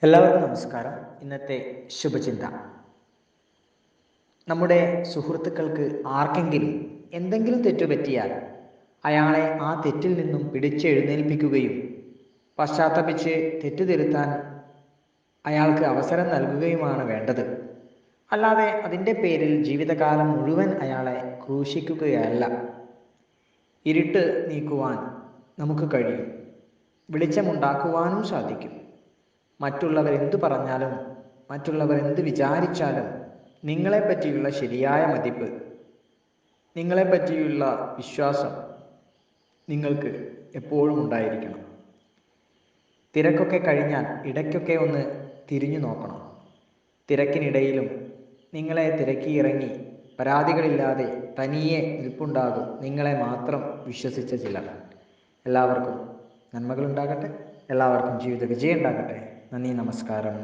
എല്ലാവർക്കും നമസ്കാരം. ഇന്നത്തെ ശുഭചിന്ത. നമ്മുടെ സുഹൃത്തുക്കൾക്ക് ആർക്കെങ്കിലും എന്തെങ്കിലും തെറ്റുപറ്റിയാൽ അയാളെ ആ തെറ്റിൽ നിന്നും പിടിച്ചെഴുന്നേൽപ്പിക്കുകയും പശ്ചാത്തപിച്ച് തെറ്റു തിരുത്താൻ അയാൾക്ക് അവസരം നൽകുകയുമാണ് വേണ്ടത്. അല്ലാതെ അതിൻ്റെ പേരിൽ ജീവിതകാലം മുഴുവൻ അയാളെ ക്രൂശിക്കുകയല്ല. ഇരുട്ട് നീക്കുവാൻ നമുക്ക് കഴിയും, വെളിച്ചമുണ്ടാക്കുവാനും സാധിക്കും. മറ്റുള്ളവർ എന്തു പറഞ്ഞാലും മറ്റുള്ളവർ എന്ത് വിചാരിച്ചാലും നിങ്ങളെപ്പറ്റിയുള്ള ശരിയായ മതിപ്പ്, നിങ്ങളെപ്പറ്റിയുള്ള വിശ്വാസം നിങ്ങൾക്ക് എപ്പോഴും ഉണ്ടായിരിക്കണം. തിരക്കൊക്കെ കഴിഞ്ഞാൽ ഇടയ്ക്കൊക്കെ ഒന്ന് തിരിഞ്ഞു നോക്കണം. തിരക്കിനിടയിലും നിങ്ങളെ തിരക്കിയിറങ്ങി പരാതികളില്ലാതെ തനിയെ നിൽപ്പുണ്ടാകും നിങ്ങളെ മാത്രം വിശ്വസിച്ച ചിലർ. എല്ലാവർക്കും നന്മകളുണ്ടാകട്ടെ. എല്ലാവർക്കും ജീവിത വിജയം ഉണ്ടാകട്ടെ. നന്ദി, നമസ്കാരം.